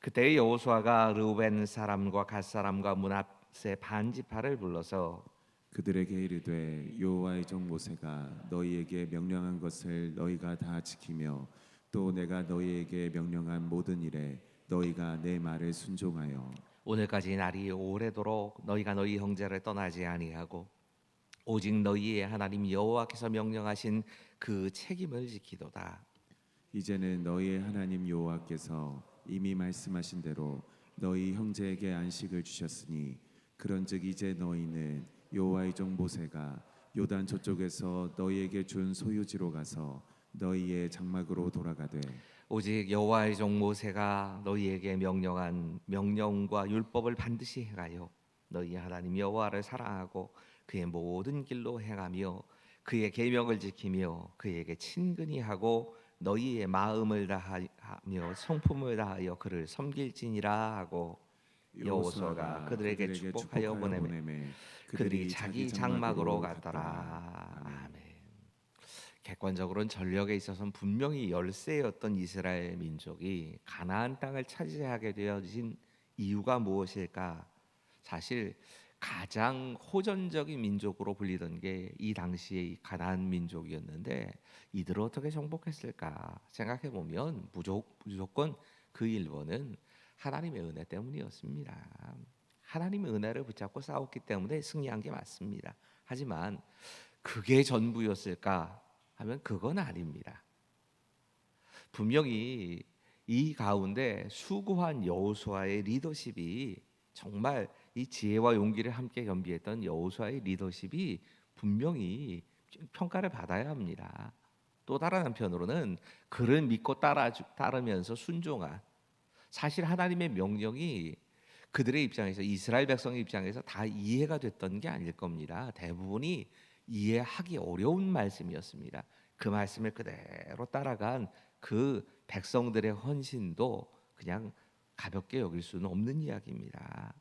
그때 여호수아가 르우벤 사람과 갓 사람과 므낫세 반 지파를 불러서 그들에게 이르되 여호와의 종 모세가 너희에게 명령한 것을 너희가 다 지키며 또 내가 너희에게 명령한 모든 일에 너희가 내 말을 순종하여 오늘까지 날이 오래도록 너희가 너희 형제를 떠나지 아니하고 오직 너희의 하나님 여호와께서 명령하신 그 책임을 지키도다. 이제는 너희의 하나님 여호와께서 이미 말씀하신 대로 너희 형제에게 안식을 주셨으니 그런즉 이제 너희는 여호와의 종 모세가 요단 저쪽에서 너희에게 준 소유지로 가서 너희의 장막으로 돌아가되 오직 여호와의 종 모세가 너희에게 명령한 명령과 율법을 반드시 행하여 너희 하나님 여호와를 사랑하고 그의 모든 길로 행하며 그의 계명을 지키며 그에게 친근히 하고 너희의 마음을 다하며 성품을 다하여 그를 섬길지니라 하고 여호수아가 여호수아가 그들에게 그들에게 축복하여 축복하여 보내매 보내매 그들이 그들이 자기 자기 장막으로 장막으로 갔더라. 갔더라. 아멘. 아멘. 객관적으로는 전력에 있어서는 분명히 열세였던 이스라엘 민족이 가나안 땅을 차지하게 되어진 이유가 무엇일까? 사실 가장 호전적인 민족으로 불리던 게 이 당시의 가나안 민족이었는데 이들을 어떻게 정복했을까 생각해 보면 무조건 그 일본은 하나님의 은혜 때문이었습니다. 하나님의 은혜를 붙잡고 싸웠기 때문에 승리한 게 맞습니다. 하지만 그게 전부였을까 하면 그건 아닙니다. 분명히 이 가운데 수고한 여호수아의 리더십이 정말 이 지혜와 용기를 함께 겸비했던 여호수아의 리더십이 분명히 평가를 받아야 합니다. 또 다른 한편으로는 그를 믿고 따르면서 순종한 사실 하나님의 명령이 그들의 입장에서 이스라엘 백성의 입장에서 다 이해가 됐던 게 아닐 겁니다. 대부분이 이해하기 어려운 말씀이었습니다. 그 말씀을 그대로 따라간 그 백성들의 헌신도 그냥 가볍게 여길 수는 없는 이야기입니다.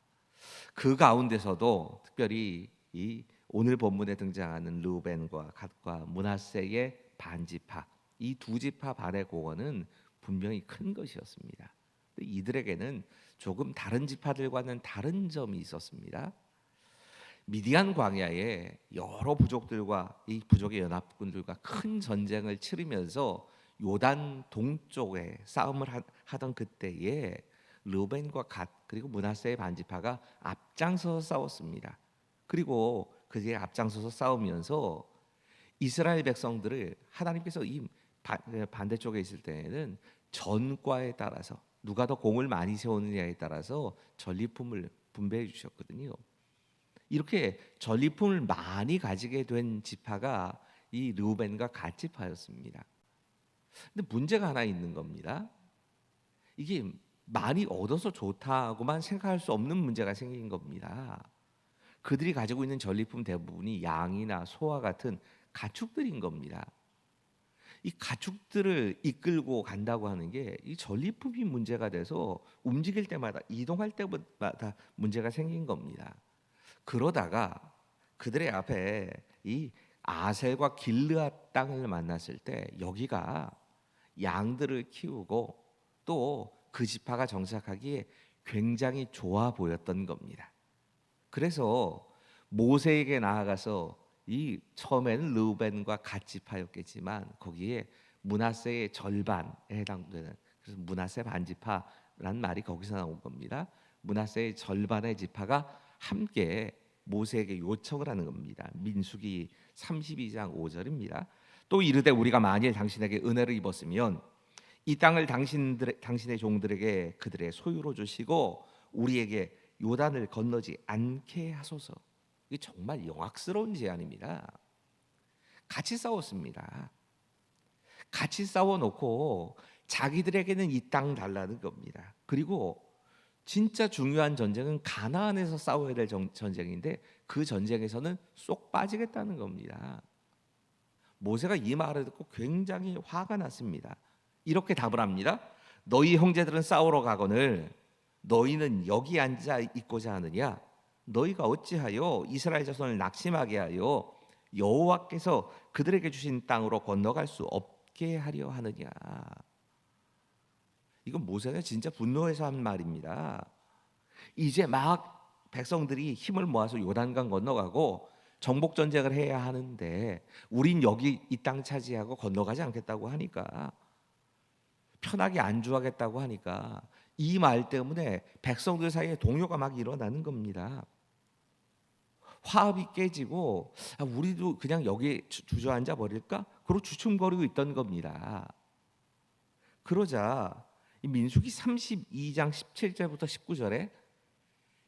그 가운데서도 특별히 이 오늘 본문에 등장하는 르우벤과 갓과 므낫세의 반지파 이 두 지파 반의 공헌은 분명히 큰 것이었습니다. 이들에게는 조금 다른 지파들과는 다른 점이 있었습니다. 미디안 광야에 여러 부족들과 이 부족의 연합군들과 큰 전쟁을 치르면서 요단 동쪽에 싸움을 하던 그때에 르벤과 갓 그리고 므낫세의 반지파가 앞장서서 싸웠습니다. 그리고 그들이 앞장서서 싸우면서 이스라엘 백성들을 하나님께서 이 반대쪽에 있을 때에는 전과에 따라서 누가 더 공을 많이 세우느냐에 따라서 전리품을 분배해 주셨거든요. 이렇게 전리품을 많이 가지게 된 지파가 이 르우벤과 갓 지파였습니다. 근데 문제가 하나 있는 겁니다. 이게 많이 얻어서 좋다고만 생각할 수 없는 문제가 생긴 겁니다. 그들이 가지고 있는 전리품 대부분이 양이나 소와 같은 가축들인 겁니다. 이 가축들을 이끌고 간다고 하는 게 이 전리품이 문제가 돼서 움직일 때마다 이동할 때마다 문제가 생긴 겁니다. 그러다가 그들의 앞에 이 아셀과 길르앗 땅을 만났을 때 여기가 양들을 키우고 또 그 지파가 정착하기에 굉장히 좋아 보였던 겁니다. 그래서 모세에게 나아가서 이 처음에는 르우벤과 갓 지파였겠지만 거기에 므낫세의 절반에 해당되는 그래서 므낫세 반지파라는 말이 거기서 나온 겁니다. 므낫세의 절반의 지파가 함께 모세에게 요청을 하는 겁니다. 민수기 32장 5절입니다. 또 이르되 우리가 만일 당신에게 은혜를 입었으면 이 땅을 당신의 종들에게 그들의 소유로 주시고 우리에게 요단을 건너지 않게 하소서. 이게 정말 영악스러운 제안입니다. 같이 싸웠습니다. 같이 싸워놓고 자기들에게는 이 땅 달라는 겁니다. 그리고 진짜 중요한 전쟁은 가나안에서 싸워야 될 전쟁인데 그 전쟁에서는 쏙 빠지겠다는 겁니다. 모세가 이 말을 듣고 굉장히 화가 났습니다. 이렇게 답을 합니다. 너희 형제들은 싸우러 가거늘 너희는 여기 앉아 있고자 하느냐? 너희가 어찌하여 이스라엘 자손을 낙심하게 하여 여호와께서 그들에게 주신 땅으로 건너갈 수 없게 하려 하느냐? 이건 모세가 진짜 분노해서 한 말입니다. 이제 막 백성들이 힘을 모아서 요단강 건너가고 정복 전쟁을 해야 하는데 우린 여기 이 땅 차지하고 건너가지 않겠다고 하니까, 편하게 안주하겠다고 하니까 이 말 때문에 백성들 사이에 동요가 막 일어나는 겁니다. 화합이 깨지고 우리도 그냥 여기 주저앉아 버릴까? 그러고 주춤거리고 있던 겁니다. 그러자 이 민수기 32장 17절부터 19절에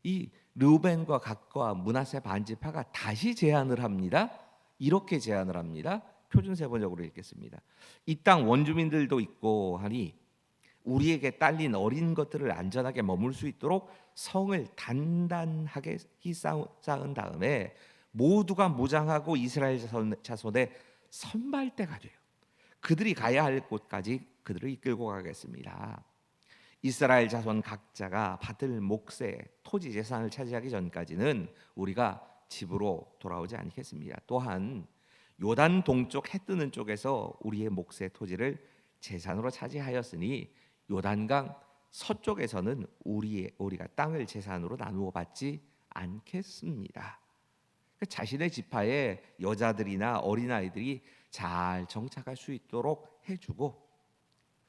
이 르우벤과 갓과 므낫세 반지파가 다시 제안을 합니다. 이렇게 제안을 합니다. 표준 세번역으로 읽겠습니다. 이 땅 원주민들도 있고 하니 우리에게 딸린 어린 것들을 안전하게 머물 수 있도록 성을 단단하게 쌓은 다음에 모두가 무장하고 이스라엘 자손의 선발대가 돼요. 그들이 가야 할 곳까지 그들을 이끌고 가겠습니다. 이스라엘 자손 각자가 받을 몫의 토지 재산을 차지하기 전까지는 우리가 집으로 돌아오지 않겠습니다. 또한 요단 동쪽 해 뜨는 쪽에서 우리의 몫의 토지를 재산으로 차지하였으니 요단강 서쪽에서는 우리가 땅을 재산으로 나누어 받지 않겠습니다. 자신의 지파의 여자들이나 어린아이들이 잘 정착할 수 있도록 해주고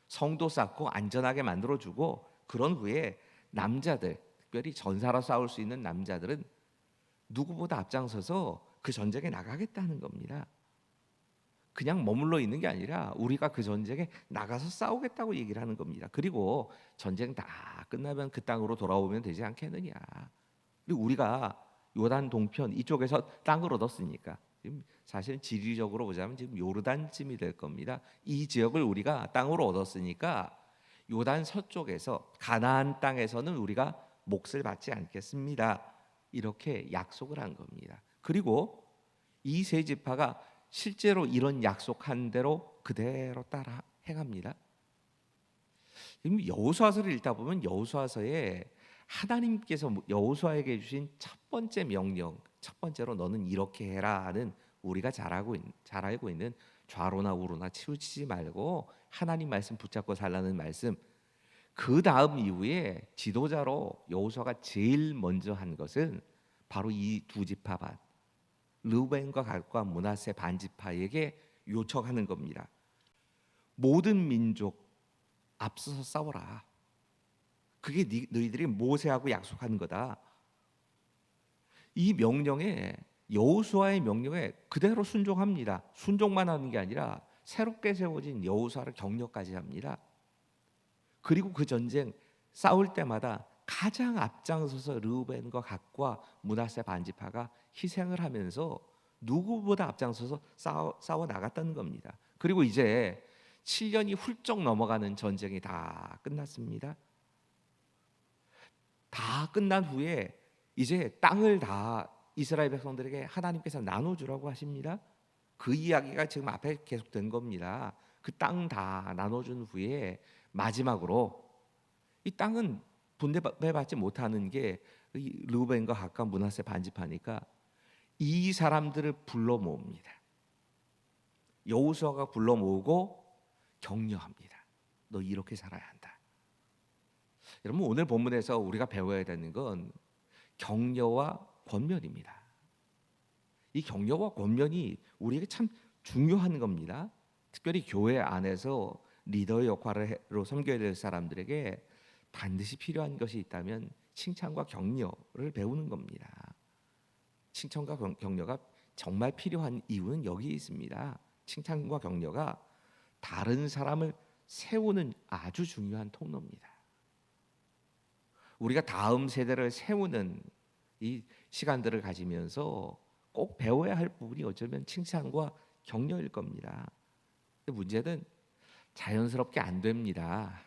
성도 쌓고 안전하게 만들어주고, 그런 후에 남자들, 특별히 전사로 싸울 수 있는 남자들은 누구보다 앞장서서 그 전쟁에 나가겠다는 겁니다. 그냥 머물러 있는 게 아니라 우리가 그 전쟁에 나가서 싸우겠다고 얘기를 하는 겁니다. 그리고 전쟁 다 끝나면 그 땅으로 돌아오면 되지 않겠느냐. 그리고 우리가 요단 동편 이쪽에서 땅을 얻었으니까 지금 사실 지리적으로 보자면 지금 요르단쯤이 될 겁니다. 이 지역을 우리가 땅으로 얻었으니까 요단 서쪽에서 가나안 땅에서는 우리가 몫을 받지 않겠습니다. 이렇게 약속을 한 겁니다. 그리고 이 세 지파가 실제로 이런 약속한 대로 그대로 따라 행합니다. 여호수아서를 읽다 보면 여호수아서에 하나님께서 여호수아에게 주신 첫 번째 명령, 첫 번째로 너는 이렇게 해라 하는, 우리가 잘 알고 있는 좌로나 우로나 치우치지 말고 하나님 말씀 붙잡고 살라는 말씀, 그 다음 이후에 지도자로 여호수아가 제일 먼저 한 것은 바로 이 두 지파반, 르우벤과 갓과 므낫세 반지파에게 요청하는 겁니다. 모든 민족 앞서서 싸워라. 그게 너희들이 모세하고 약속한 거다. 이 명령에, 여호수아의 명령에 그대로 순종합니다. 순종만 하는 게 아니라 새롭게 세워진 여호수아를 격려까지 합니다. 그리고 그 전쟁 싸울 때마다 가장 앞장서서 르우벤과 갓과 므낫세 반지파가 희생을 하면서 누구보다 앞장서서 싸워 나갔다는 겁니다. 그리고 이제 7년이 훌쩍 넘어가는 전쟁이 다 끝났습니다. 다 끝난 후에 이제 땅을 다 이스라엘 백성들에게 하나님께서 나눠주라고 하십니다. 그 이야기가 지금 앞에 계속된 겁니다. 그 땅 다 나눠준 후에 마지막으로 이 땅은 분배받지 못하는 게 르우벤과 갓과 므낫세 반지파니까 이 사람들을 불러 모읍니다. 여호수아가 불러 모으고 격려합니다. 너 이렇게 살아야 한다. 여러분, 오늘 본문에서 우리가 배워야 되는 건 격려와 권면입니다. 이 격려와 권면이 우리에게 참 중요한 겁니다. 특별히 교회 안에서 리더의 역할로 섬겨야 될 사람들에게 반드시 필요한 것이 있다면 칭찬과 격려를 배우는 겁니다. 칭찬과 격려가 정말 필요한 이유는 여기 있습니다. 칭찬과 격려가 다른 사람을 세우는 아주 중요한 통로입니다. 우리가 다음 세대를 세우는 이 시간들을 가지면서 꼭 배워야 할 부분이 어쩌면 칭찬과 격려일 겁니다. 근데 문제는 자연스럽게 안 됩니다.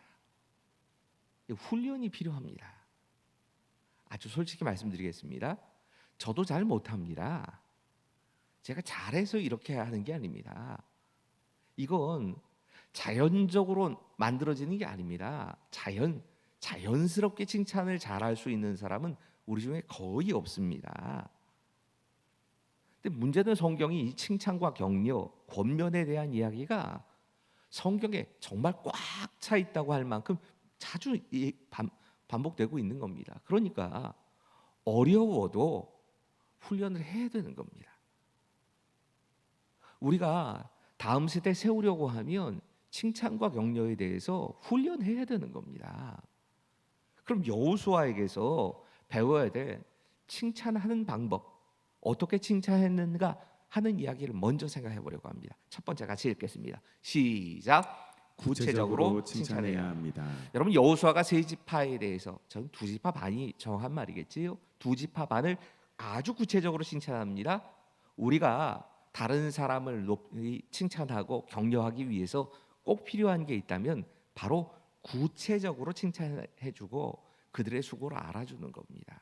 훈련이 필요합니다. 아주 솔직히 말씀드리겠습니다. 저도 잘 못합니다. 제가 잘해서 이렇게 하는 게 아닙니다. 이건 자연적으로 만들어지는 게 아닙니다. 자연스럽게 칭찬을 잘할 수 있는 사람은 우리 중에 거의 없습니다. 근데 문제는 성경이 이 칭찬과 격려, 권면에 대한 이야기가 성경에 정말 꽉 차 있다고 할 만큼 자주 반복되고 있는 겁니다. 그러니까 어려워도 훈련을 해야 되는 겁니다. 우리가 다음 세대 세우려고 하면 칭찬과 격려에 대해서 훈련해야 되는 겁니다. 그럼 여호수아에게서 배워야 될 칭찬하는 방법, 어떻게 칭찬했는가 하는 이야기를 먼저 생각해 보려고 합니다. 첫 번째 같이 읽겠습니다. 시작. 구체적으로 칭찬해야 합니다. 여러분 여호수아가 세 지파에 대해서 전 두 지파 반이 정확한 말이겠지요. 두 지파 반을 아주 구체적으로 칭찬합니다. 우리가 다른 사람을 높이 칭찬하고 격려하기 위해서 꼭 필요한 게 있다면 바로 구체적으로 칭찬해주고 그들의 수고를 알아주는 겁니다.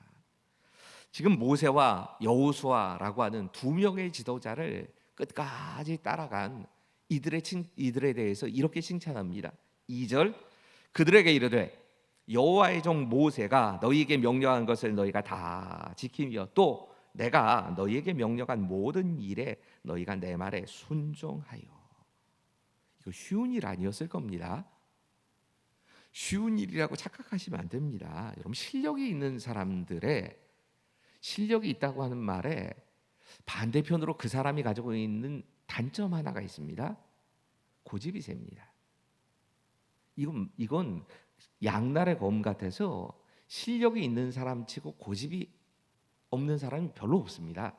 지금 모세와 여호수아라고 하는 두 명의 지도자를 끝까지 따라간 이들에 대해서 이렇게 칭찬합니다. 2절 그들에게 이르되 여호와의 종 모세가 너희에게 명령한 것을 너희가 다 지키며 또 내가 너희에게 명령한 모든 일에 너희가 내 말에 순종하여. 이거 쉬운 일 아니었을 겁니다. 쉬운 일이라고 착각하시면 안 됩니다. 여러분 실력이 있는 사람들의 실력이 있다고 하는 말에 반대편으로 그 사람이 가지고 있는 단점 하나가 있습니다. 고집이 셉니다. 이건 양날의 검 같아서 실력이 있는 사람치고 고집이 없는 사람이 별로 없습니다.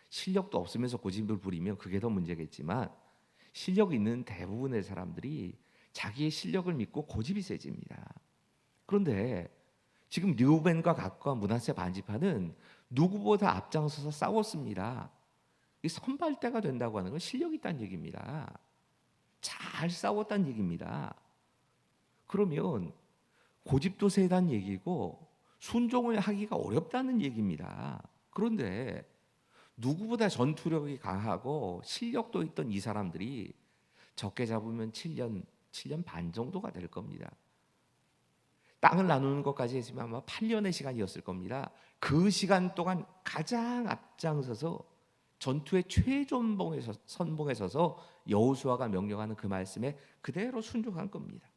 실력도 없으면서 고집을 부리면 그게 더 문제겠지만 실력 있는 대부분의 사람들이 자기의 실력을 믿고 고집이 세집니다. 그런데 지금 르우벤과 갓과 므낫세 반지파는 누구보다 앞장서서 싸웠습니다. 이 선발대가 된다고 하는 건 실력이 있다는 얘기입니다. 잘 싸웠다는 얘기입니다. 그러면 고집도 세다는 얘기고 순종을 하기가 어렵다는 얘기입니다. 그런데 누구보다 전투력이 강하고 실력도 있던 이 사람들이 적게 잡으면 7년 반 정도가 될 겁니다. 땅을 나누는 것까지 했으면 아마 8년의 시간이었을 겁니다. 그 시간 동안 가장 앞장서서 전투의 선봉에 서서 여호수아가 명령하는 그 말씀에 그대로 순종한 겁니다.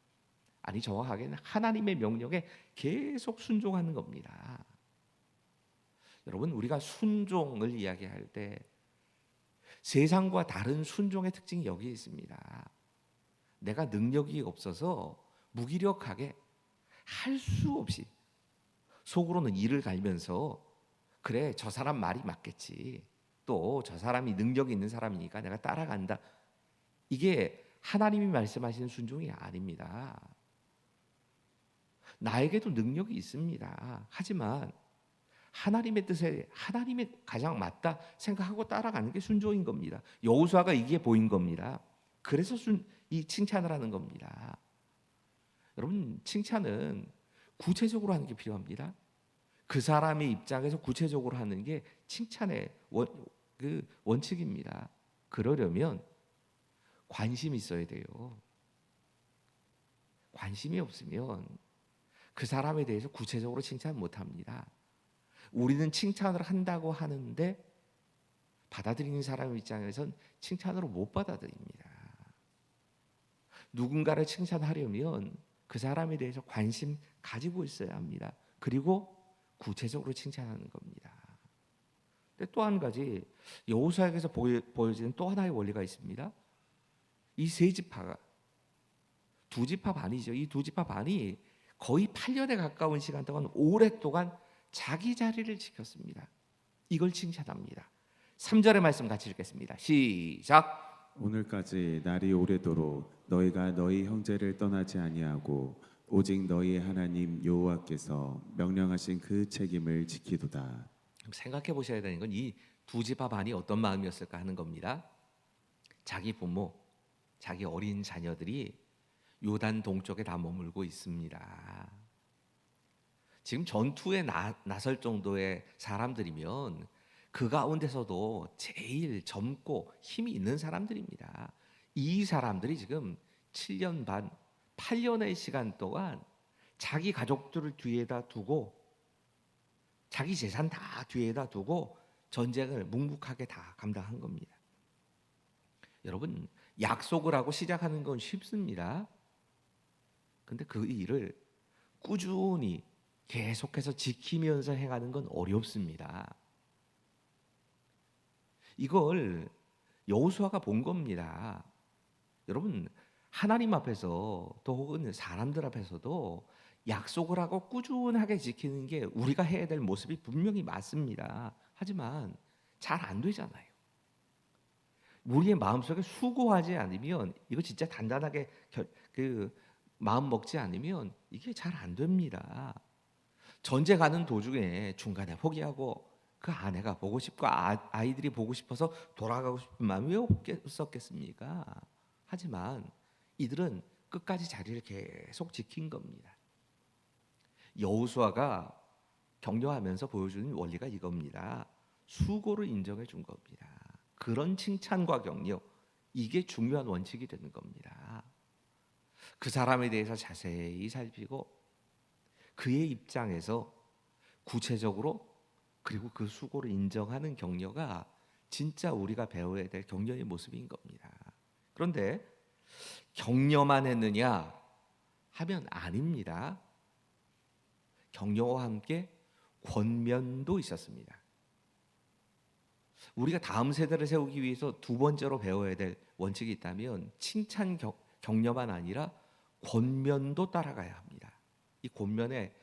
아니 정확하게는 하나님의 명령에 계속 순종하는 겁니다. 여러분 우리가 순종을 이야기할 때 세상과 다른 순종의 특징이 여기에 있습니다. 내가 능력이 없어서 무기력하게 할 수 없이 속으로는 이를 갈면서 그래 저 사람 말이 맞겠지, 또 저 사람이 능력이 있는 사람이니까 내가 따라간다, 이게 하나님이 말씀하시는 순종이 아닙니다. 나에게도 능력이 있습니다. 하지만 하나님의 뜻에 하나님이 가장 맞다 생각하고 따라가는 게 순종인 겁니다. 여호수아가 이게 보인 겁니다. 그래서 이 칭찬을 하는 겁니다. 여러분 칭찬은 구체적으로 하는 게 필요합니다. 그 사람의 입장에서 구체적으로 하는 게 칭찬의 원칙입니다. 그러려면 관심이 있어야 돼요. 관심이 없으면 그 사람에 대해서 구체적으로 칭찬 못합니다. 우리는 칭찬을 한다고 하는데 받아들이는 사람 입장에선 칭찬으로 못 받아들입니다. 누군가를 칭찬하려면 그 사람에 대해서 관심 가지고 있어야 합니다. 그리고 구체적으로 칭찬하는 겁니다. 근데 또 한 가지 여호수아에게서 보여지는 또 하나의 원리가 있습니다. 이 세 지파가 두 지파 반이죠. 이 두 지파 반이 거의 8년에 가까운 시간 동안 오랫동안 자기 자리를 지켰습니다. 이걸 칭찬합니다. 3절의 말씀 같이 읽겠습니다. 시작. 오늘까지 날이 오래도록 너희가 너희 형제를 떠나지 아니하고 오직 너희 하나님 여호와께서 명령하신 그 책임을 지키도다. 생각해 보셔야 되는 건 이 두 지파 반이 어떤 마음이었을까 하는 겁니다. 자기 부모, 자기 어린 자녀들이 요단 동쪽에 다 머물고 있습니다. 지금 전투에 나설 정도의 사람들이면 그 가운데서도 제일 젊고 힘이 있는 사람들입니다. 이 사람들이 지금 7년 반, 8년의 시간 동안 자기 가족들을 뒤에다 두고 자기 재산 다 뒤에다 두고 전쟁을 묵묵하게 다 감당한 겁니다. 여러분 약속을 하고 시작하는 건 쉽습니다. 근데 그 일을 꾸준히 계속해서 지키면서 행하는 건 어렵습니다. 이걸 여호수아가 본 겁니다. 여러분, 하나님 앞에서 또 혹은 사람들 앞에서도 약속을 하고 꾸준하게 지키는 게 우리가 해야 될 모습이 분명히 맞습니다. 하지만 잘 안 되잖아요. 우리의 마음속에 수고하지 않으면, 이거 진짜 단단하게 마음 먹지 않으면 이게 잘 안 됩니다. 전제 가는 도중에 중간에 포기하고 그 아내가 보고 싶고 아이들이 보고 싶어서 돌아가고 싶은 마음이 왜 없었겠습니까? 하지만 이들은 끝까지 자리를 계속 지킨 겁니다. 여호수아가 격려하면서 보여주는 원리가 이겁니다. 수고를 인정해 준 겁니다. 그런 칭찬과 격려, 이게 중요한 원칙이 되는 겁니다. 그 사람에 대해서 자세히 살피고 그의 입장에서 구체적으로 그리고 그 수고를 인정하는 격려가 진짜 우리가 배워야 될 격려의 모습인 겁니다. 그런데 격려만 했느냐 하면 아닙니다. 격려와 함께 권면도 있었습니다. 우리가 다음 세대를 세우기 위해서 두 번째로 배워야 될 원칙이 있다면 칭찬 격려만 아니라 권면도 따라가야 합니다. 이 권면의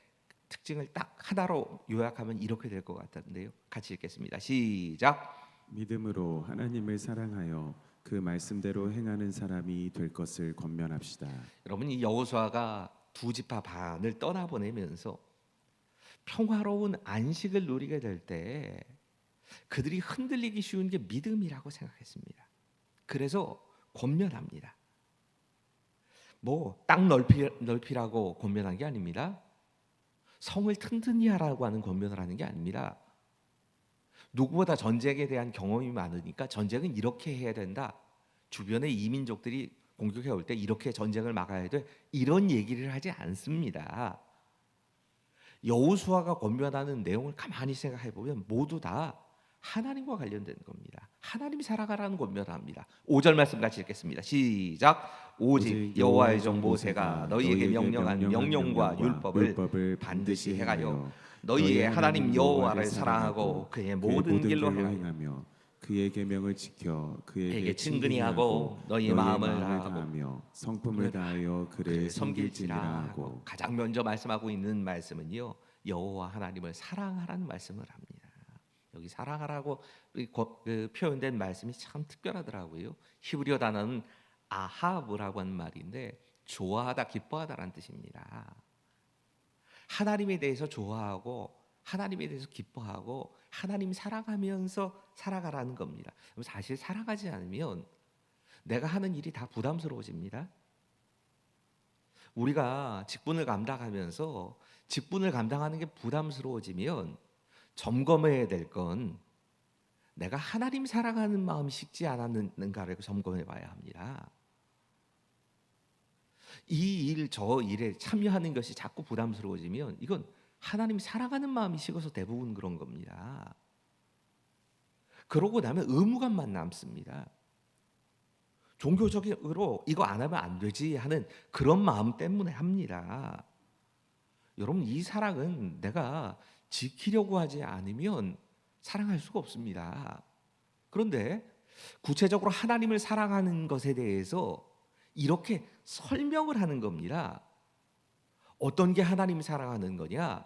특징을 딱 하나로 요약하면 이렇게 될 것 같은데요. 같이 읽겠습니다. 시작. 믿음으로 하나님을 사랑하여 그 말씀대로 행하는 사람이 될 것을 권면합시다. 여러분, 이 여호수아가 두 지파 반을 떠나보내면서 평화로운 안식을 누리게 될 때 그들이 흔들리기 쉬운 게 믿음이라고 생각했습니다. 그래서 권면합니다. 뭐 땅 넓히라고 권면한 게 아닙니다. 성을 튼튼히 하라고 하는 권면을 하는 게 아닙니다. 누구보다 전쟁에 대한 경험이 많으니까 전쟁은 이렇게 해야 된다. 주변의 이민족들이 공격해 올 때 이렇게 전쟁을 막아야 돼. 이런 얘기를 하지 않습니다. 여호수아가 권면하는 내용을 가만히 생각해 보면 모두 다 하나님과 관련된 겁니다. 하나님 살아가라는 권면을 합니다. 5절 말씀 같이 읽겠습니다. 시작. 오직 여호와의 종 모세가 너희에게 명령한 명령과 율법을 반드시 행하여 너희의 하나님 여호와를 사랑하고 그의 모든 길로 행하며 그의 계명을 지켜 그에게 그에게 친근히 하고 너희의 마음을 다하고 성품을 다하여 그를 섬길지니라 하고. 가장 먼저 말씀하고 있는 말씀은요, 여호와 하나님을 사랑하라는 말씀을 합니다. 여기 사랑하라고 표현된 말씀이 참 특별하더라고요. 히브리어 단어는 아하브라고 하는 말인데 좋아하다, 기뻐하다라는 뜻입니다. 하나님에 대해서 좋아하고 하나님에 대해서 기뻐하고 하나님 사랑하면서 살아가라는 겁니다. 사실 살아가지 않으면 내가 하는 일이 다 부담스러워집니다. 우리가 직분을 감당하면서 직분을 감당하는 게 부담스러워지면 점검해야 될 건 내가 하나님 사랑하는 마음이 식지 않았는가를 점검해 봐야 합니다. 이 일, 저 일에 참여하는 것이 자꾸 부담스러워지면 이건 하나님 사랑하는 마음이 식어서 대부분 그런 겁니다. 그러고 나면 의무감만 남습니다. 종교적으로 이거 안 하면 안 되지 하는 그런 마음 때문에 합니다. 여러분, 이 사랑은 내가 지키려고 하지 않으면 사랑할 수가 없습니다. 그런데 구체적으로 하나님을 사랑하는 것에 대해서 이렇게 설명을 하는 겁니다. 어떤 게 하나님 사랑하는 거냐?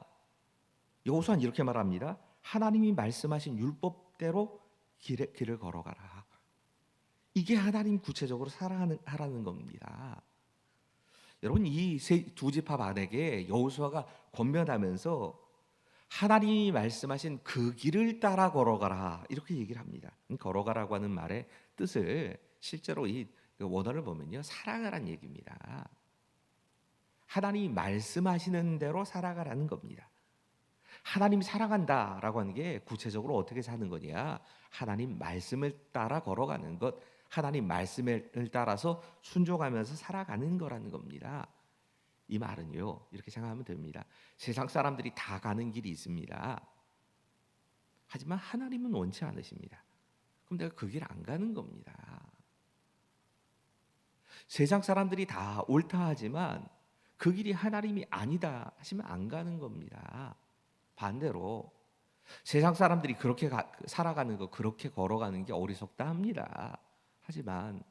여호수아는 이렇게 말합니다. 하나님이 말씀하신 율법대로 길을 걸어가라. 이게 하나님 구체적으로 사랑하라는 겁니다. 여러분, 이 두 지파 반에게 여호수아가 권면하면서 하나님이 말씀하신 그 길을 따라 걸어가라 이렇게 얘기를 합니다. 걸어가라고 하는 말의 뜻을 실제로 이 원어를 보면요, 살아가라는 얘기입니다. 하나님이 말씀하시는 대로 살아가라는 겁니다. 하나님 사랑한다라고 하는 게 구체적으로 어떻게 사는 거냐? 하나님 말씀을 따라 걸어가는 것, 하나님 말씀을 따라서 순종하면서 살아가는 거라는 겁니다. 이 말은요, 이렇게 생각하면 됩니다. 세상 사람들이 다 가는 길이 있습니다. 하지만 하나님은 원치 않으십니다. 그럼 내가 그 길 안 가는 겁니다. 세상 사람들이 다 옳다 하지만 그 길이 하나님이 아니다 하시면 안 가는 겁니다. 반대로 세상 사람들이 그렇게 살아가는 거, 그렇게 걸어가는 게 어리석다 합니다. 하지만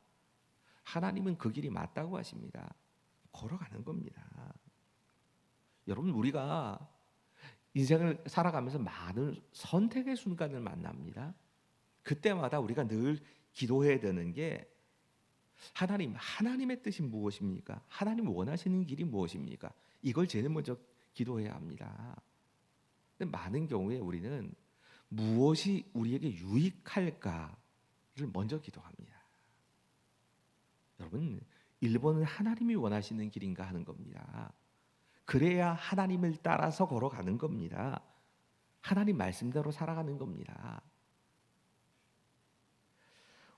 하나님은 그 길이 맞다고 하십니다. 걸어가는 겁니다. 여러분, 우리가 인생을 살아가면서 많은 선택의 순간을 만납니다. 그때마다 우리가 늘 기도해야 되는 게 하나님의 뜻이 무엇입니까? 하나님 원하시는 길이 무엇입니까? 이걸 제일 먼저 기도해야 합니다. 근데 많은 경우에 우리는 무엇이 우리에게 유익할까를 먼저 기도합니다. 여러분, 1번은 하나님이 원하시는 길인가 하는 겁니다. 그래야 하나님을 따라서 걸어가는 겁니다. 하나님 말씀대로 살아가는 겁니다.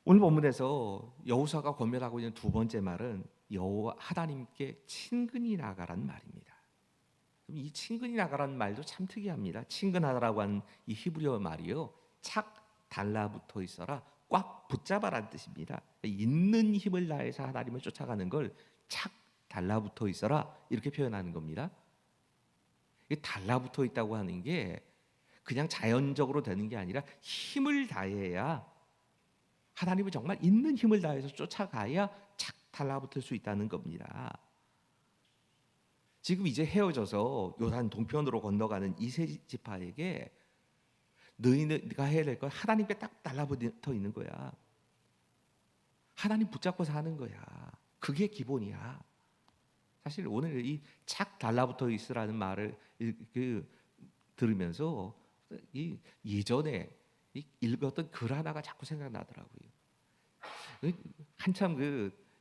오늘 본문에서 여호수아가 권면하고 있는 두 번째 말은 여호와 하나님께 친근히 나가란 말입니다. 이 친근히 나가라는 말도 참 특이합니다. 친근하다라고 하는 이 히브리어 말이요, 착 달라붙어 있어라, 꽉 붙잡아라는 뜻입니다. 있는 힘을 다해서 하나님을 쫓아가는 걸 착 달라붙어 있어라 이렇게 표현하는 겁니다. 이 달라붙어 있다고 하는 게 그냥 자연적으로 되는 게 아니라 힘을 다해야, 하나님을 정말 있는 힘을 다해서 쫓아가야 착 달라붙을 수 있다는 겁니다. 지금 이제 헤어져서 요단 동편으로 건너가는 이 세 지파에게 너희가 해야 될 건 하나님께 딱 달라붙어 있는 거야. 하나님 붙잡고 사는 거야. 그게 기본이야. 사실 오늘 이 착 달라붙어 있으라는 말을 들으면서 예전에 읽었던 글 하나가 자꾸 생각나더라고요. 한참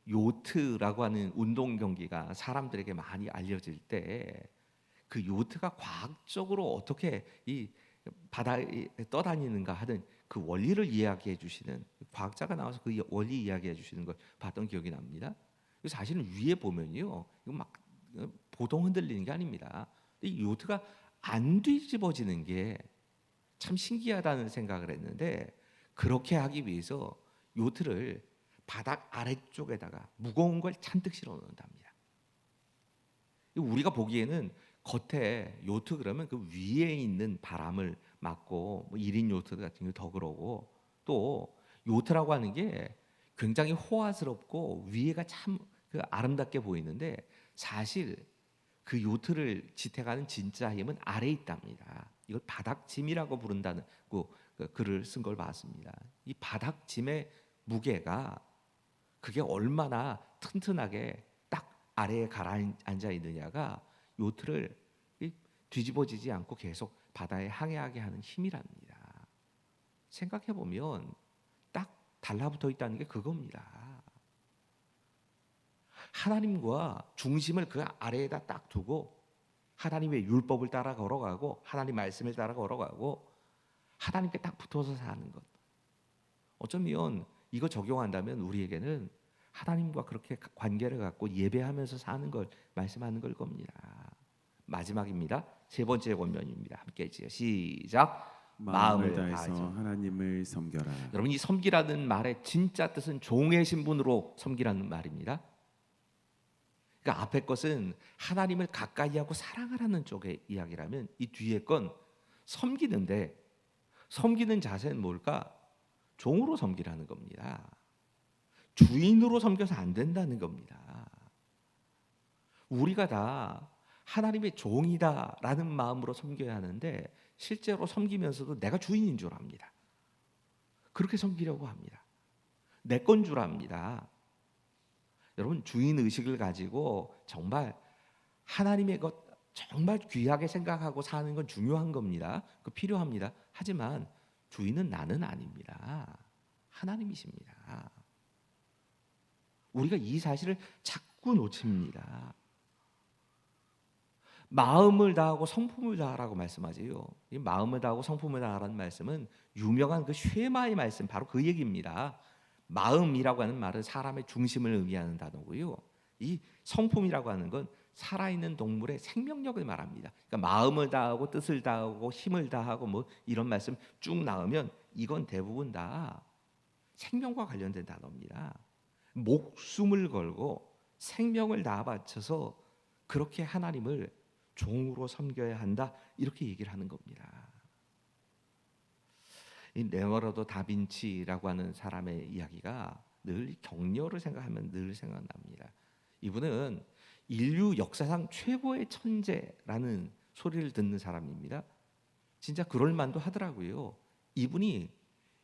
요트라고 하는 운동 경기가 사람들에게 많이 알려질 때 그 요트가 과학적으로 어떻게 이 바다에 떠다니는가 하는 그 원리를 이야기해 주시는 과학자가 나와서 그 원리 이야기해 주시는 걸 봤던 기억이 납니다. 사실은 위에 보면요, 이거 막 보동 흔들리는 게 아닙니다. 이 요트가 안 뒤집어지는 게 참 신기하다는 생각을 했는데, 그렇게 하기 위해서 요트를 바닥 아래쪽에다가 무거운 걸 잔뜩 실어 놓는답니다. 우리가 보기에는 겉에 요트 그러면 그 위에 있는 바람을 막고, 뭐 1인 요트 같은 게 더 그러고, 또 요트라고 하는 게 굉장히 호화스럽고 위에가 참 아름답게 보이는데, 사실 그 요트를 지탱하는 진짜 힘은 아래에 있답니다. 이걸 바닥짐이라고 부른다는 그 글을 쓴 걸 봤습니다. 이 바닥짐의 무게가 그게 얼마나 튼튼하게 딱 아래에 가라앉아 있느냐가 요트를 뒤집어지지 않고 계속 바다에 항해하게 하는 힘이랍니다. 생각해 보면 딱 달라붙어 있다는 게 그겁니다. 하나님과 중심을 그 아래에다 딱 두고 하나님의 율법을 따라 걸어가고 하나님 말씀을 따라 걸어가고 하나님께 딱 붙어서 사는 것. 어쩌면 이거 적용한다면 우리에게는 하나님과 그렇게 관계를 갖고 예배하면서 사는 걸 말씀하는 걸 겁니다. 마지막입니다. 세 번째 권면입니다. 함께 해주세요. 시작. 마음을 마음을 다해서 다해서. 하나님을 섬겨라. 여러분, 이 섬기라는 말의 진짜 뜻은 종의 신분으로 섬기라는 말입니다. 그러니까 앞에 것은 하나님을 가까이 하고 사랑하라는 쪽의 이야기라면, 이 뒤에 건 섬기는데, 섬기는 자세는 뭘까? 종으로 섬기라는 겁니다. 주인으로 섬겨서 안 된다는 겁니다. 우리가 다 하나님의 종이다라는 마음으로 섬겨야 하는데, 실제로 섬기면서도 내가 주인인 줄 압니다. 그렇게 섬기려고 합니다. 내 건 줄 압니다. 여러분, 주인 의식을 가지고 정말 하나님의 것 정말 귀하게 생각하고 사는 건 중요한 겁니다. 그 필요합니다. 하지만 주인은 나는 아닙니다. 하나님이십니다. 우리가 이 사실을 자꾸 놓칩니다. 마음을 다하고 성품을 다하라고 말씀하지요. 이 마음을 다하고 성품을 다하라는 말씀은 유명한 그 쉐마의 말씀, 바로 그 얘기입니다. 마음이라고 하는 말은 사람의 중심을 의미하는 단어고요. 이 성품이라고 하는 건 살아있는 동물의 생명력을 말합니다. 그러니까 마음을 다하고 뜻을 다하고 힘을 다하고 뭐 이런 말씀 쭉 나오면 이건 대부분 다 생명과 관련된 단어입니다. 목숨을 걸고 생명을 다 바쳐서 그렇게 하나님을 종으로 섬겨야 한다. 이렇게 얘기를 하는 겁니다. 이 레오나르도 다빈치라고 하는 사람의 이야기가 늘 격려를 생각하면 늘 생각납니다. 이분은 인류 역사상 최고의 천재라는 소리를 듣는 사람입니다. 진짜 그럴 만도 하더라고요. 이분이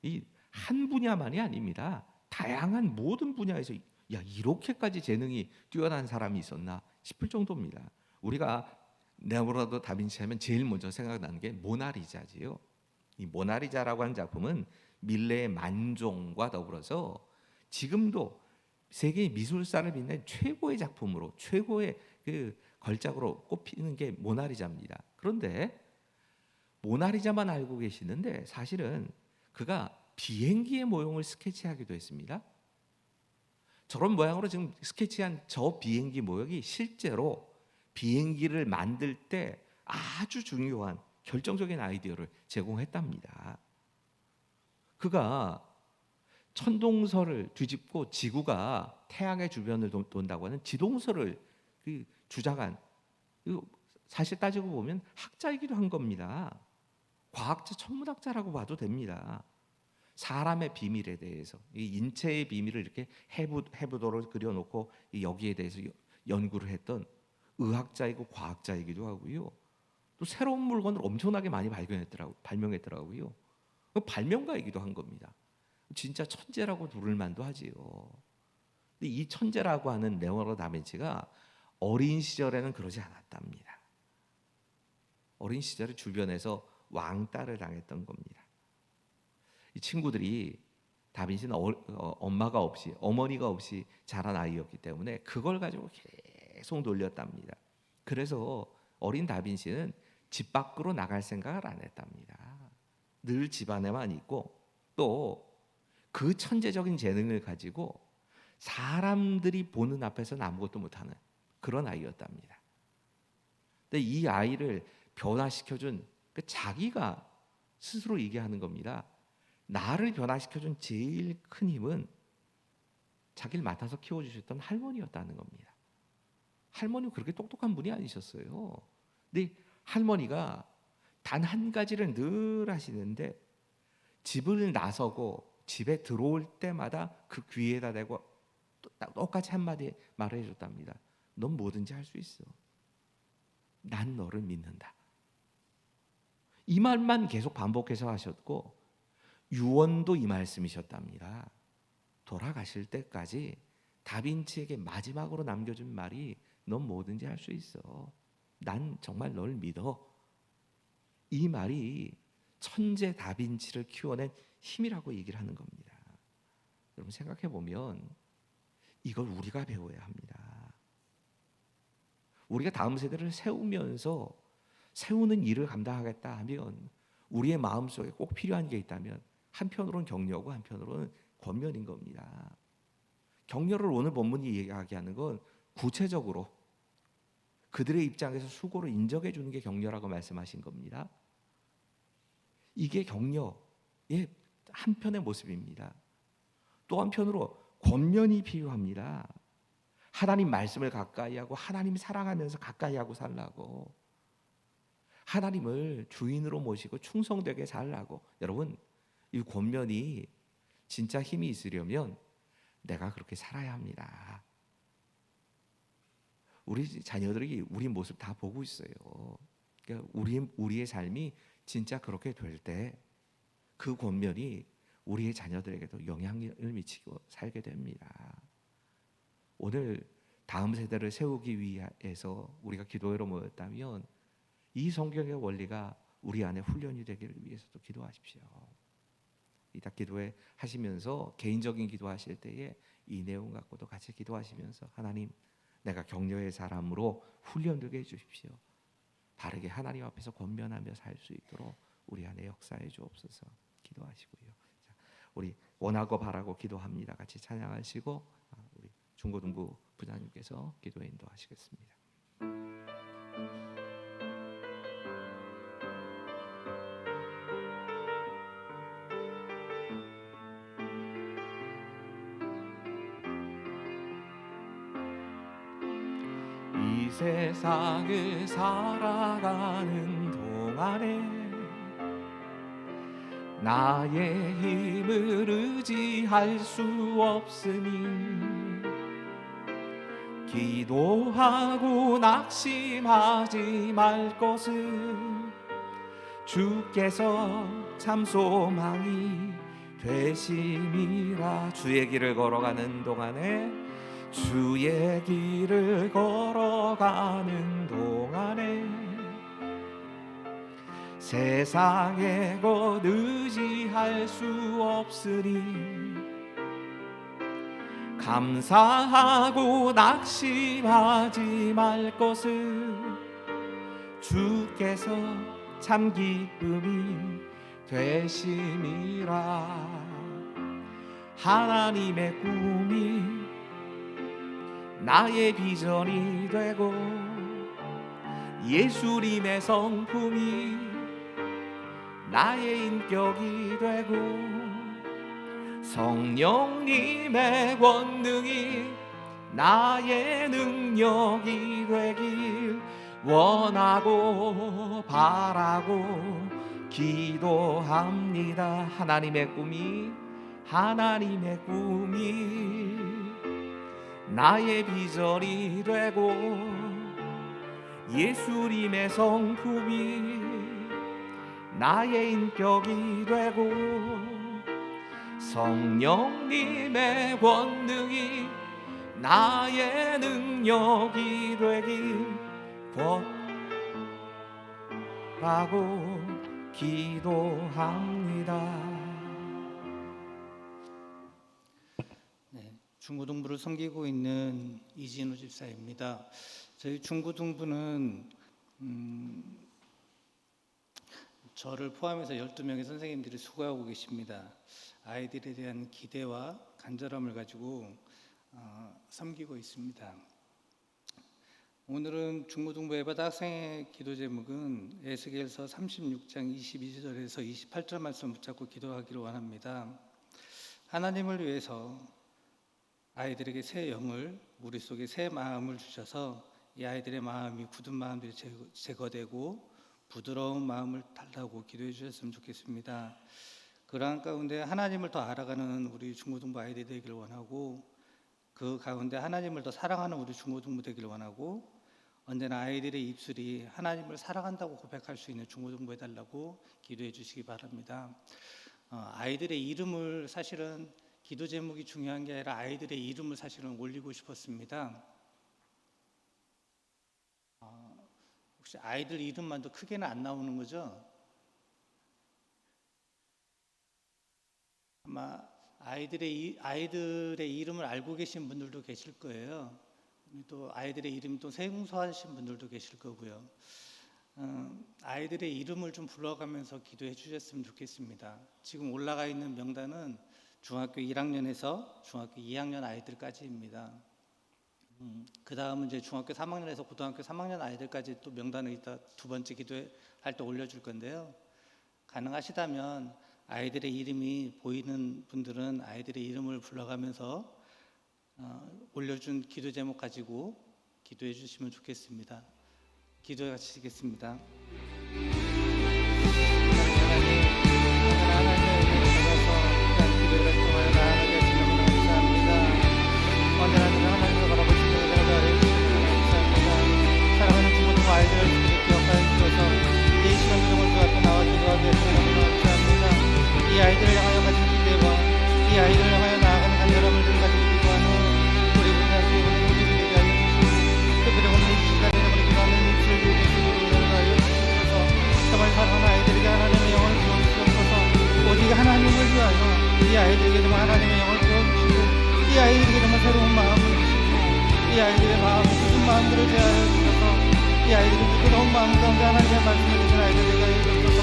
이 한 분야만이 아닙니다. 다양한 모든 분야에서 야 이렇게까지 재능이 뛰어난 사람이 있었나 싶을 정도입니다. 우리가 레오나르도 다빈치 하면 제일 먼저 생각나는 게 모나리자지요. 이 모나리자라고 하는 작품은 밀레의 만종과 더불어서 지금도 세계 미술사를 빛낸 최고의 작품으로 최고의 그 걸작으로 꼽히는 게 모나리자입니다. 그런데 모나리자만 알고 계시는데 사실은 그가 비행기의 모형을 스케치하기도 했습니다. 저런 모양으로 지금 스케치한 저 비행기 모형이 실제로 비행기를 만들 때 아주 중요한 결정적인 아이디어를 제공했답니다. 그가 천동설을 뒤집고 지구가 태양의 주변을 돈다고 하는 지동설을 주장한, 사실 따지고 보면 학자이기도 한 겁니다. 과학자, 천문학자라고 봐도 됩니다. 사람의 비밀에 대해서, 이 인체의 비밀을 이렇게 해부도를 그려놓고 여기에 대해서 연구를 했던 의학자이고 과학자이기도 하고요. 또 새로운 물건을 엄청나게 많이 발명했더라고요. 발명가이기도 한 겁니다. 진짜 천재라고 부를 만도 하지요. 근데 이 천재라고 하는 레오나르도 다빈치가 어린 시절에는 그러지 않았답니다. 어린 시절에 주변에서 왕따를 당했던 겁니다. 이 친구들이 다빈치는 엄마가 없이 어머니가 없이 자란 아이였기 때문에 그걸 가지고 계속 놀렸답니다. 그래서 어린 다빈치는 집 밖으로 나갈 생각을 안 했답니다. 늘 집 안에만 있고 또 그 천재적인 재능을 가지고 사람들이 보는 앞에서는 아무것도 못하는 그런 아이였답니다. 근데 이 아이를 변화시켜준 자기가 스스로 얘기하는 겁니다. 나를 변화시켜준 제일 큰 힘은 자기를 맡아서 키워주셨던 할머니였다는 겁니다. 할머니는 그렇게 똑똑한 분이 아니셨어요. 근데 할머니가 단 한 가지를 늘 하시는데 집을 나서고 집에 들어올 때마다 그 귀에다 대고 똑같이 한마디 말을 해줬답니다. 넌 뭐든지 할 수 있어. 난 너를 믿는다. 이 말만 계속 반복해서 하셨고 유언도 이 말씀이셨답니다. 돌아가실 때까지 다빈치에게 마지막으로 남겨준 말이 넌 뭐든지 할 수 있어. 난 정말 널 믿어. 이 말이 천재 다빈치를 키워낸 힘이라고 얘기를 하는 겁니다. 여러분 생각해 보면 이걸 우리가 배워야 합니다. 우리가 다음 세대를 세우는 일을 감당하겠다 하면 우리의 마음속에 꼭 필요한 게 있다면 한편으로는 격려고 한편으로는 권면인 겁니다. 격려를 오늘 본문이 이야기하는 건 구체적으로 그들의 입장에서 수고를 인정해 주는 게 격려라고 말씀하신 겁니다. 이게 격려의 한편의 모습입니다. 또 한편으로 권면이 필요합니다. 하나님 말씀을 가까이 하고 하나님 사랑하면서 가까이 하고 살라고, 하나님을 주인으로 모시고 충성되게 살라고. 여러분 이 권면이 진짜 힘이 있으려면 내가 그렇게 살아야 합니다. 우리 자녀들이 우리 모습 다 보고 있어요. 그러니까 우리의 삶이 진짜 그렇게 될 때 그 권면이 우리의 자녀들에게도 영향을 미치고 살게 됩니다. 오늘 다음 세대를 세우기 위해서 우리가 기도회로 모였다면 이 성경의 원리가 우리 안에 훈련이 되기를 위해서도 기도하십시오. 이따 기도회 하시면서 개인적인 기도하실 때에 이 내용 갖고도 같이 기도하시면서 하나님, 내가 격려의 사람으로 훈련되게 해주십시오. 바르게 하나님 앞에서 권면하며 살 수 있도록 우리 안에 역사해 주옵소서. 기도하시고요. 자, 우리 원하고 바라고 기도합니다. 같이 찬양하시고 우리 중고등부 부장님께서 기도에 인도하시겠습니다. 이 세상을 살아가는 동안에 나의 힘을 의지할 수 없으니 기도하고 낙심하지 말 것을 주께서 참 소망이 되심이라. 주의 길을 걸어가는 동안에 주의 길을 걸어가는 동안에 세상의 것 의지할 수 없으니 감사하고 낙심하지 말 것을 주께서 참 기쁨이 되심이라. 하나님의 꿈이 나의 비전이 되고 예수님의 성품이 나의 인격이 되고 성령님의 권능이 나의 능력이 되길 원하고 바라고 기도합니다. 하나님의 꿈이 나의 비전이 되고 예수님의 성품이 나의 인격이 되고 성령님의 권능이 나의 능력이 되길 원하고 기도합니다. 네, 중고등부를 섬기고 있는 이진우 집사입니다. 저희 중고등부는 저를 포함해서 12명의 선생님들이 수고하고 계십니다. 아이들에 대한 기대와 간절함을 가지고 섬기고 있습니다. 오늘은 중고등부 에바다 학생의 기도 제목은 에스겔서 36장 22절에서 28절 말씀 붙잡고 기도하기를 원합니다. 하나님을 위해서 아이들에게 새 영을, 머릿속에 새 마음을 주셔서 이 아이들의 마음이 굳은 마음들이 제거되고 부드러운 마음을 달라고 기도해 주셨으면 좋겠습니다. 그러한 가운데 하나님을 더 알아가는 우리 중고등부 아이들이 되기를 원하고, 그 가운데 하나님을 더 사랑하는 우리 중고등부 되기를 원하고, 언제나 아이들의 입술이 하나님을 사랑한다고 고백할 수 있는 중고등부 해달라고 기도해 주시기 바랍니다. 아이들의 이름을, 사실은 기도 제목이 중요한 게 아니라 아이들의 이름을 사실은 올리고 싶었습니다. 혹시 아이들 이름만도 크게는 안 나오는 거죠? 아마 아이들의 이름을 알고 계신 분들도 계실 거예요. 또 아이들의 이름이 또 생소하신 분들도 계실 거고요. 아이들의 이름을 좀 불러가면서 기도해 주셨으면 좋겠습니다. 지금 올라가 있는 명단은 중학교 1학년에서 중학교 2학년 아이들까지입니다. 그 다음은 이제 중학교 3학년에서 고등학교 3학년 아이들까지 또 명단을 이따 두 번째 기도할 때 올려줄 건데요. 가능하시다면 아이들의 이름이 보이는 분들은 아이들의 이름을 불러가면서 올려준 기도 제목 가지고 기도해 주시면 좋겠습니다. 기도해 가시겠습니다. 이 아이들을 향하여 가진 기대와 이 아이들을 향하여 나아가는 간절함을 좀 가지고 기도하는 우리 부자들이 오늘 성도들이 되게 하여 주시고, 특별히 오늘 이 시간에 우리 기도하는 입술을 주시고 하여 주시옵소서. 정말 사랑하는 아이들에게 하나님의 영을 부어주시옵소서. 오직 하나님을 위하여 이 아이들에게 정말 하나님의 영을 부어주시고, 이 아이들에게 정말 새로운 마음을 주시고, 이 아이들의 마음, 굳은 마음들을 제하여 주셔서 이 아이들이 부드러운 마음 가운데 하나님의 말씀을 주신 아이들에게 하여 주셔서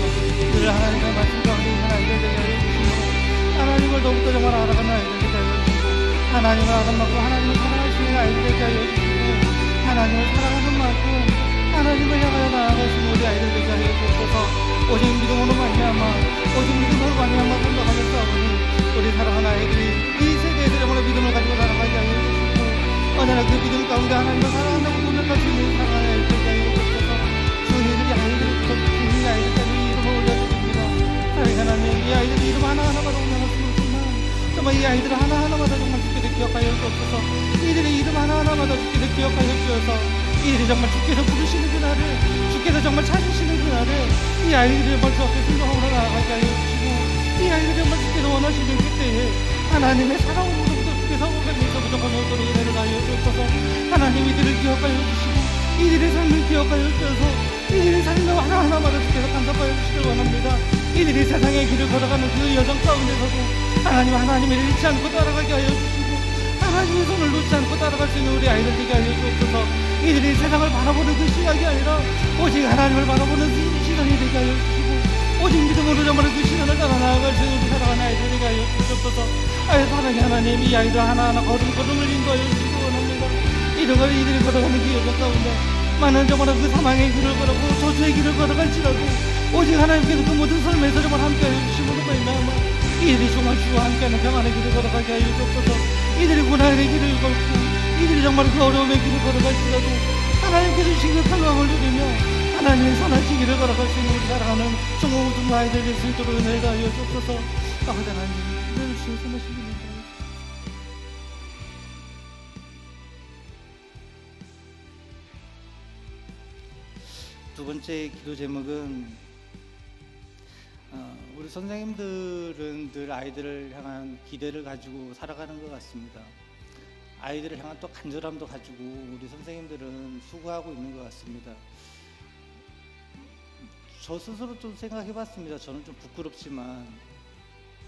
늘 하나님의 말씀 가운데 있는 아이들에게 하여 주시고, 하나님을 더욱더 정말 알아가는 아이들에게 하여 주시고, 하나님을 알아가는 만큼 하나님을 사랑하시는 아이들에게 하여 주시고, 하나님을 사랑하는 만큼 하나님을 향하여 나아가시는 우리 아이들에게 하여 주셔서 오직 믿음으로 말미암아 선덕하겠사오니 우리 사랑하는 아이들이 이 세대에 정말 믿음을 가지고 살아가게 하여 주시고, 언제나 그 믿음 가운데 하나님을 사랑한다고 고백할 수 있는 아이들 하나하나마다 정말 주께서 기억하여 주옵소서. 이들의 이름 하나하나마다 주께서 기억하여 주셔서 이들이 정말 주께서 부르시는 그날에, 주께서 정말 찾으시는 그날에 이 아이들이 정말 주 앞에 순종하러 나아가게 하여 주시고, 이 아이들이 정말 주께서 원하시는 그때에 하나님의 사랑으로부터 주께서 오감에서 부족함이 오도록 은혜를 하여 주옵소서. 하나님 이들을 기억하여 주시고 이들의 삶을 기억하여 주셔서 이들의 삶을 하나하나마다 주께서 간섭하여 주시길 원합니다. 이들이 세상의 길을 걸어가는 그 여정 가운데서도 하나님을 잃지 않고 따라가게 하여 주시고, 하나님의 손을 놓지 않고 따라갈 수 있는 우리 아이들 되게 하여 주옵소서. 이들이 세상을 바라보는 그 시각이 아니라 오직 하나님을 바라보는 시선이 되게 하여 주시고, 오직 믿음으로 정말 그 시선을 따라 나아갈 수 있는 우리 사랑하는 아이들 되게 하여 주옵소서. 사랑의 하나님, 이 아이들 하나하나 걸음을 인도하여 주시기 원합니다. 이들이 걸어가는 그 여정 가운데 많은 정말 그 사망의 길을 걸어고 저주의 길을 걸어갈지라도 오직 하나님께서 그 모든 삶에서 정말 함께하여 주시므로 말미암아 이들이 정말 주와 함께하는 평안의 길을 걸어가게 하여 주옵소서. 이들이 고난의 길을 걸고 이들이 정말 그 어려움의 길을 걸어갈지라도 하나님께서 주신 그 평강을 누리며 하나님의 선하신 길을 걸어갈 수 있는 우리 사랑하는 중고등 아이들 될 수 있도록 은혜를 하여 주옵소서. 아버지 하나님, 은혜를 주시고 선하신 길을 두 번째 기도 제목은 우리 선생님들은 늘 아이들을 향한 기대를 가지고 살아가는 것 같습니다. 아이들을 향한 또 간절함도 가지고 우리 선생님들은 수고하고 있는 것 같습니다. 저 스스로 좀 생각해 봤습니다. 저는 좀 부끄럽지만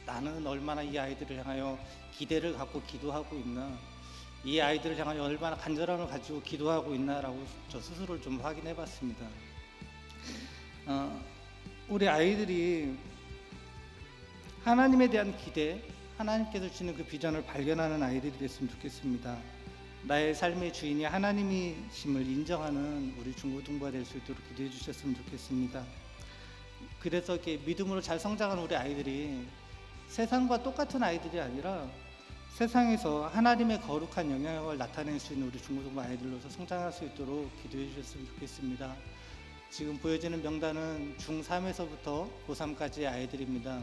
나는 얼마나 이 아이들을 향하여 기대를 갖고 기도하고 있나, 이 아이들을 향하여 얼마나 간절함을 가지고 기도하고 있나라고 저 스스로를 좀 확인해 봤습니다. 우리 아이들이 하나님에 대한 기대, 하나님께서 주시는 그 비전을 발견하는 아이들이 됐으면 좋겠습니다. 나의 삶의 주인이 하나님이심을 인정하는 우리 중고등부가 될 수 있도록 기도해 주셨으면 좋겠습니다. 그래서 이렇게 믿음으로 잘 성장하는 우리 아이들이 세상과 똑같은 아이들이 아니라 세상에서 하나님의 거룩한 영향력을 나타낼 수 있는 우리 중고등부 아이들로서 성장할 수 있도록 기도해 주셨으면 좋겠습니다. 지금 보여지는 명단은 중3에서부터 고3까지의 아이들입니다.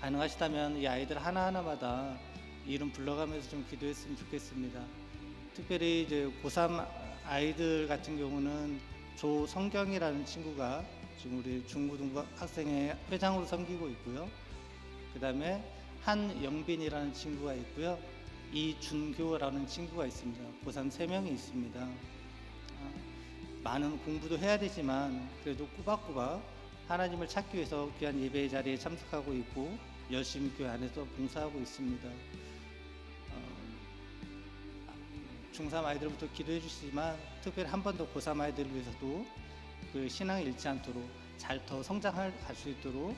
가능하시다면 이 아이들 하나하나마다 이름 불러가면서 좀 기도했으면 좋겠습니다. 특별히 이제 고3 아이들 같은 경우는 조성경이라는 친구가 지금 우리 중고등부 학생회 회장으로 섬기고 있고요. 그 다음에 한영빈이라는 친구가 있고요. 이준교라는 친구가 있습니다. 고3 3명이 있습니다. 많은 공부도 해야 되지만 그래도 꼬박꼬박 하나님을 찾기 위해서 귀한 예배의 자리에 참석하고 있고 열심히 교회 안에서 봉사하고 있습니다. 중3 아이들부터 기도해 주시지만 특별히 한 번 더 고3 아이들을 위해서도 그 신앙을 잃지 않도록 잘 더 성장할 수 있도록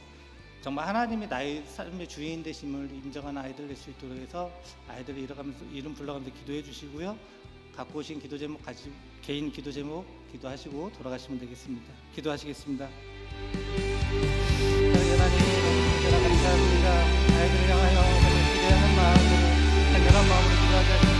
정말 하나님이 나의 삶의 주인 되심을 인정하는 아이들 될 수 있도록 해서 아이들을 이름 불러가면서 기도해 주시고요. 갖고 오신 기도 제목 가지고 개인 기도 제목 기도하시고 돌아가시면 되겠습니다. 기도하시겠습니다. 하나님, 너무 감사합니다. 아이들을 향하여 기대하는 마음으로 간절한 마음으로 기도하게 하시고